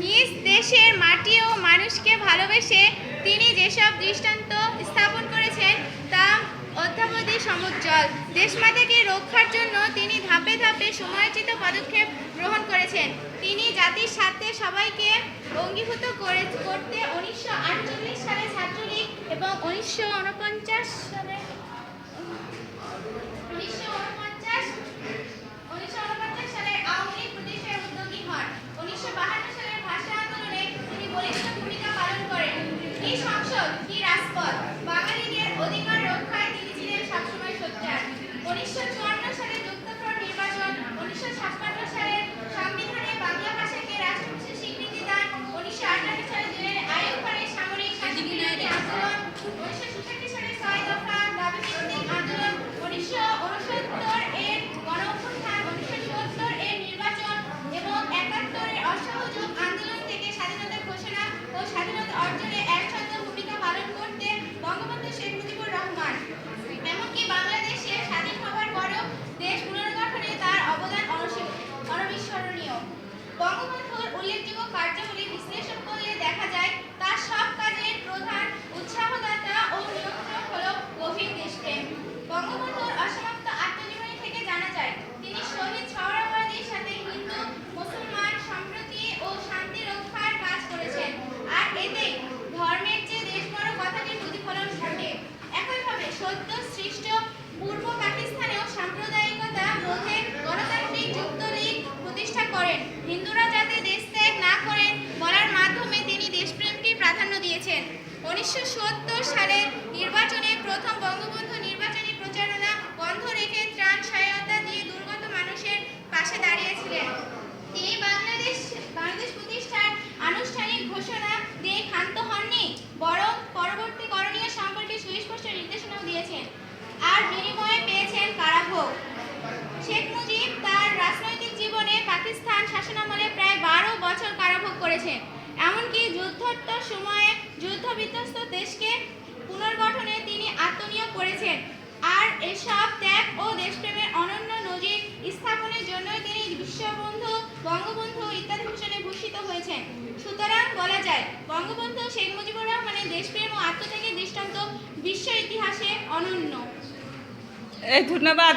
নিজ দেশের মাটি ও মানুষকে ভালোবেসে তিনি যেসব দৃষ্টান্ত স্থাপন করেছেন তা অদ্যাবধি সমুজ্জ্বল। দেশমাতাকে রক্ষার জন্য তিনি ধাপে ধাপে সময়োচিত পদক্ষেপ গ্রহণ করেছেন। তিনি জাতির স্বার্থে সবাইকে অঙ্গীভূত করতে 1948 সালে ছাত্রলীগ এবং 1949 সালে আওয়ামী লীগ প্রতিষ্ঠার উদ্যোগী হন। 1952 সালের ভাষা আন্দোলনে তিনি বলিষ্ঠ ভূমিকা পালন করেন। কি সংসদ, কি রাজপথ, বাঙালিদের অধিকার রক্ষায় তিনি ছিলেন সবসময় সোচ্চার। 1954 সালে যুক্তফ্রন্ট নির্বাচন, 1956 সালে সংবিধানে বাংলা ভাষাকে রাষ্ট্রভাষার স্বীকৃতি দান, 1958 সালে জেনারেল আইয়ুব খানের সামরিক শাসনবিরোধী আন্দোলন, 1966 সালে 6 দফা দাবিভিত্তিক আন্দোলন, 1969 এর গণঅভ্যুত্থান, 1970 এর নির্বাচন এবং 71 এর অসহযোগ আন্দোলন থেকে স্বাধীনতা ঘোষণা ও স্বাধীনতা অর্জনে একচ্ছত্র ভূমিকা পালন করতে বঙ্গবন্ধু শেখ মুজিবুর রহমান। এমনকি বাংলাদেশে স্বাধীন হওয়ার পরও দেশ পুনর্গঠনে তার অবদান অনবিস্মরণীয়। বঙ্গবন্ধুর উল্লেখযোগ্য কার্যাবলী বিশ্লেষণ করলে দেখা যায় তার সব কাজের প্রধান উৎসাহদাতা ও নিয়ন্ত্রক হল গভীর দেশপ্রেম। বঙ্গবন্ধুর অসমাপ্ত আত্মজীবনী থেকে জানা যায় তিনি শহীদ সোহরাওয়ার্দীর সাথে হিন্দু মুসলমান সম্প্রীতি ও শান্তি রক্ষার কাজ করেছেন, আর এতেই ধর্মের চেয়ে দেশ বড় কথাটির প্রতিফলন ঘটে। একইভাবে সদ্য সৃষ্ট পূর্ব পাকিস্তানেও সাম্প্রদায়িকতা রোধে গণতান্ত্রিক যুক্তলীগ প্রতিষ্ঠা করেন। হিন্দুরা যাতে দেশ ত্যাগ না করেন বলার মাধ্যমে তিনি দেশপ্রেমকে প্রাধান্য দিয়েছেন। 1970 সালে নির্বাচনে প্রথম বঙ্গবন্ধু নির্বাচনী প্রচারণা বন্ধ রেখে ত্রাণ সহায়তা দিয়ে দুর্গত মানুষের পাশে দাঁড়িয়েছিলেন। তিনি বাংলাদেশ প্রতিষ্ঠার আনুষ্ঠানিক ঘোষণা দিয়ে ক্ষান্ত হননি, বরং পরবর্তী করণীয় সম্পর্কে সুস্পষ্ট নির্দেশনাও দিয়েছেন, আর বিনিময়ে পেয়েছেন কারাভোগ। শেখ মুজিব তার রাজনৈতিক জীবনে পাকিস্তান শাসনামলে প্রায় 12 বছর কারাভোগ করেছেন। এমনকি যুদ্ধোত্তর সময়ে যুদ্ধবিধ্বস্ত দেশকে পুনর্গঠনে তিনি আত্মনিয়োগ করেছেন। আর এসব ত্যাগ ও দেশপ্রেমের অনন্য নজির স্থাপনের জন্যই তিনি বিশ্ববন্ধু, বঙ্গবন্ধু ইত্যাদি ভূষণে ভূষিত হয়েছেন। সুতরাং বলা যায় বঙ্গবন্ধু শেখ মুজিবুর রহমানের দেশপ্রেম ও আত্মত্যাগের দৃষ্টান্ত বিশ্ব ইতিহাসে অনন্য। ধন্যবাদ।